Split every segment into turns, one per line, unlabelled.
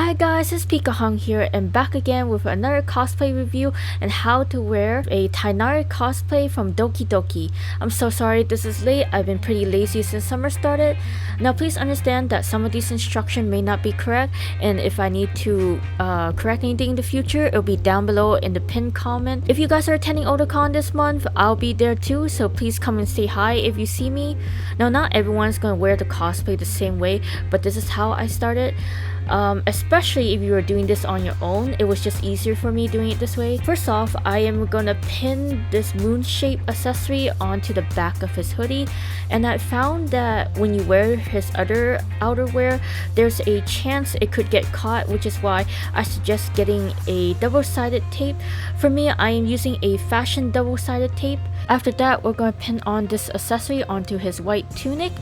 Hi guys, it's Pika Hung here and back again with another cosplay review and how to wear a Tighnari cosplay from Doki Doki. I'm so sorry this is late, I've been pretty lazy since summer started. Now please understand that some of these instructions may not be correct, and if I need to correct anything in the future, it'll be down below in the pinned comment. If you guys are attending Otakon this month, I'll be there too, so please come and say hi if you see me. Now not everyone's gonna wear the cosplay the same way, but this is how I started. Especially if you are doing this on your own, it was just easier for me doing it this way. First off, I am gonna pin this moon shape accessory onto the back of his hoodie, and I found that when you wear his other outerwear, there's a chance it could get caught, which is why I suggest getting a double-sided tape. For me, I am using a fashion double-sided tape. After that, we're going to pin on this accessory onto his white tunic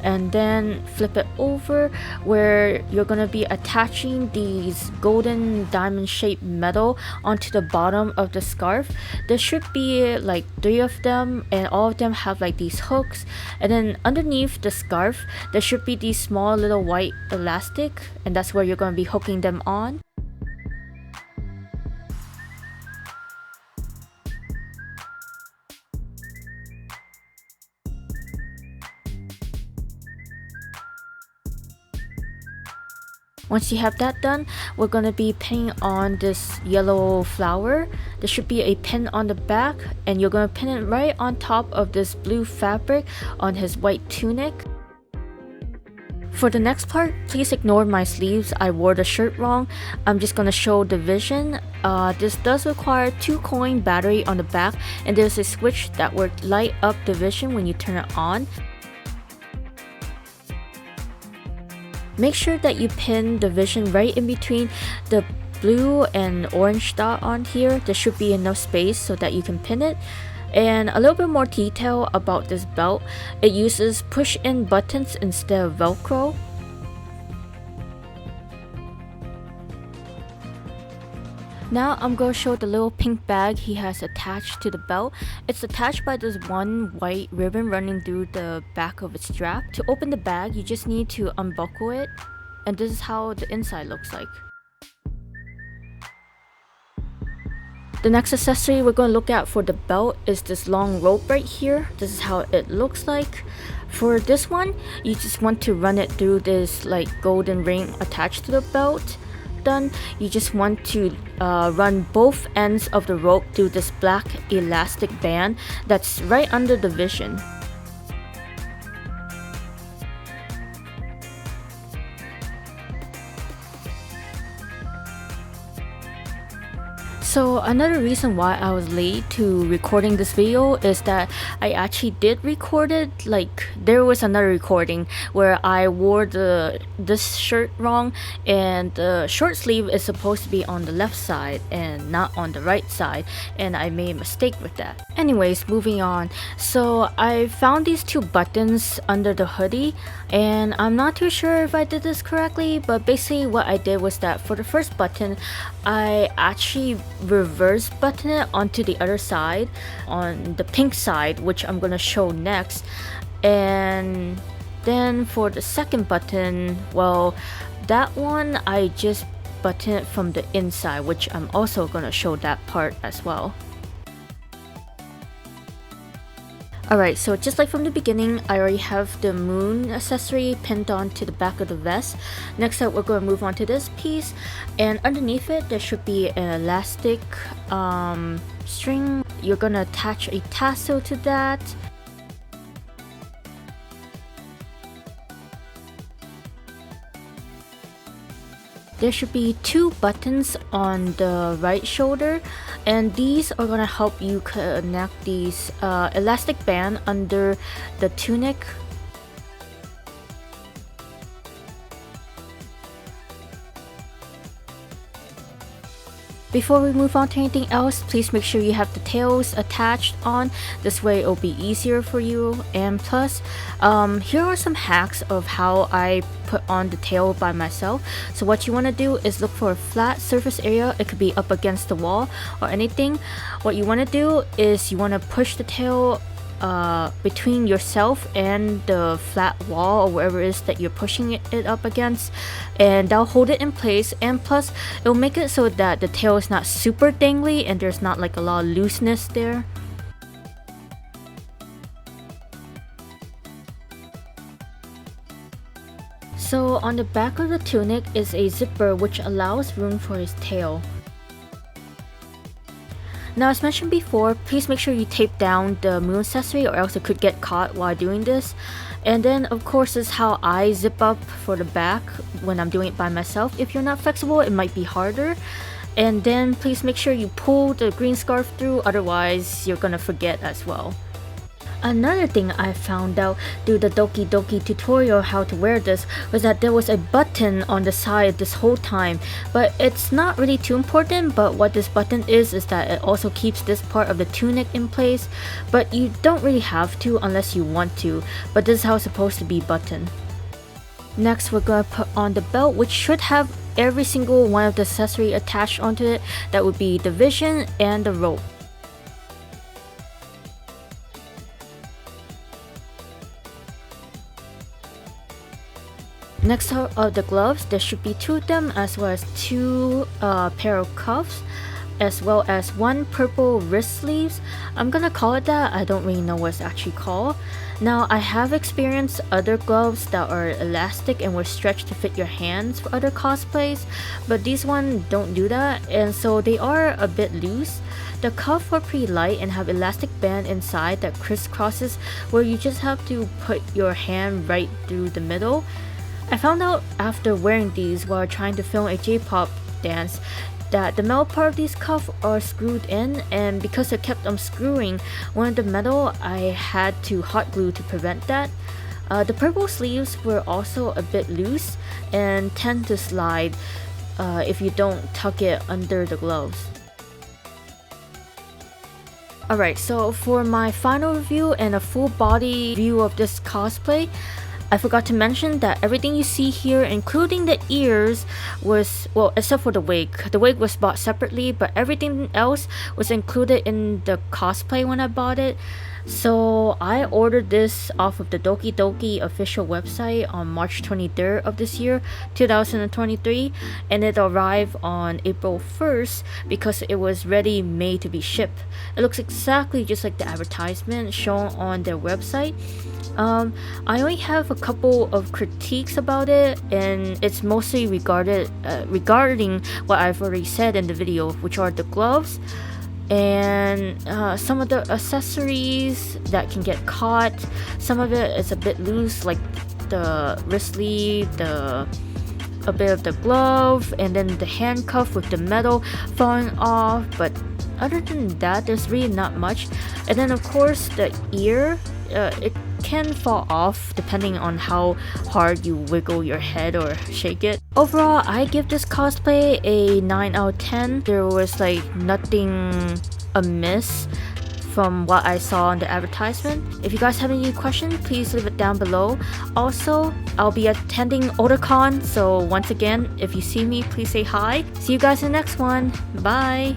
and then flip it over where you're going to be attaching these golden diamond shaped metal onto the bottom of the scarf. There should be like 3 of them, and all of them have like these hooks, and then underneath the scarf there should be these small little white elastic, and that's where you're going to be hooking them on. Once you have that done, we're going to be pinning on this yellow flower. There should be a pin on the back, and you're going to pin it right on top of this blue fabric on his white tunic. For the next part, please ignore my sleeves. I wore the shirt wrong. I'm just going to show the vision. This does require 2 coin battery on the back, and there's a switch that will light up the vision when you turn it on. Make sure that you pin the vision right in between the blue and orange dot on here. There should be enough space so that you can pin it. And a little bit more detail about this belt. It uses push-in buttons instead of Velcro. Now I'm going to show the little pink bag he has attached to the belt. It's attached by this one white ribbon running through the back of its strap. To open the bag, you just need to unbuckle it, and this is how the inside looks like. The next accessory we're going to look at for the belt is this long rope right here. This is how it looks like. For this one, you just want to run it through this like golden ring attached to the belt. Done, you just want to run both ends of the rope through this black elastic band that's right under the vision. So another reason why I was late to recording this video is that I actually did record it. Like there was another recording where I wore this shirt wrong, and the short sleeve is supposed to be on the left side and not on the right side, and I made a mistake with that. Anyways, moving on. So I found these 2 buttons under the hoodie, and I'm not too sure if I did this correctly, but basically what I did was that for the first button, I actually reverse button it onto the other side, on the pink side, which I'm gonna show next. And then for the second button, well, that one I just button it from the inside, which I'm also gonna show that part as well. Alright, so just like from the beginning, I already have the moon accessory pinned on to the back of the vest. Next up, we're going to move on to this piece, and underneath it there should be an elastic string. You're going to attach a tassel to that. There should be 2 buttons on the right shoulder, and these are going to help you connect these elastic band under the tunic. Before we move on to anything else, please make sure you have the tails attached on. This way it'll be easier for you. And plus, here are some hacks of how I put on the tail by myself. So what you want to do is look for a flat surface area. It could be up against the wall or anything. What you want to do is you want to push the tail between yourself and the flat wall or wherever it is that you're pushing it up against, and that'll hold it in place, and plus it'll make it so that the tail is not super dangly and there's not like a lot of looseness there. So on the back of the tunic is a zipper which allows room for his tail. Now, as mentioned before, please make sure you tape down the moon accessory or else it could get caught while doing this. And then of course this is how I zip up for the back when I'm doing it by myself. If you're not flexible, it might be harder. And then please make sure you pull the green scarf through, otherwise you're gonna forget as well. Another thing I found out through the Doki Doki tutorial how to wear this was that there was a button on the side this whole time, but it's not really too important. But what this button is that it also keeps this part of the tunic in place, but you don't really have to unless you want to, but this is how it's supposed to be buttoned. Next, we're gonna put on the belt, which should have every single one of the accessory attached onto it. That would be the vision and the rope. Next are the gloves. There should be 2 of them, as well as 2 pair of cuffs, as well as 1 purple wrist sleeves. I'm gonna call it that. I don't really know what it's actually called. Now, I have experienced other gloves that are elastic and will stretch to fit your hands for other cosplays, but these ones don't do that, and so they are a bit loose. The cuffs are pretty light and have elastic band inside that crisscrosses, where you just have to put your hand right through the middle. I found out after wearing these while trying to film a J-pop dance that the metal part of these cuffs are screwed in, and because it kept unscrewing one of the metal, I had to hot glue to prevent that. The purple sleeves were also a bit loose and tend to slide if you don't tuck it under the gloves. Alright, so for my final review and a full body view of this cosplay, I forgot to mention that everything you see here, including the ears, was, well, except for the wig. The wig was bought separately, but everything else was included in the cosplay when I bought it. So I ordered this off of the Doki Doki official website on March 23rd of this year, 2023, and it arrived on April 1st because it was ready made to be shipped. It looks exactly just like the advertisement shown on their website. I only have a couple of critiques about it, and it's mostly regarding what I've already said in the video, which are the gloves and some of the accessories that can get caught. Some of it is a bit loose, like the wrist sleeve, a bit of the glove, and then the handcuff with the metal falling off. But other than that, there's really not much. And then of course the ear, it can fall off depending on how hard you wiggle your head or shake it. Overall, I give this cosplay a 9 out of 10. There was like nothing amiss from what I saw on the advertisement. If you guys have any questions, please leave it down below. Also, I'll be attending Otakon, so once again, if you see me, please say hi. See you guys in the next one. Bye!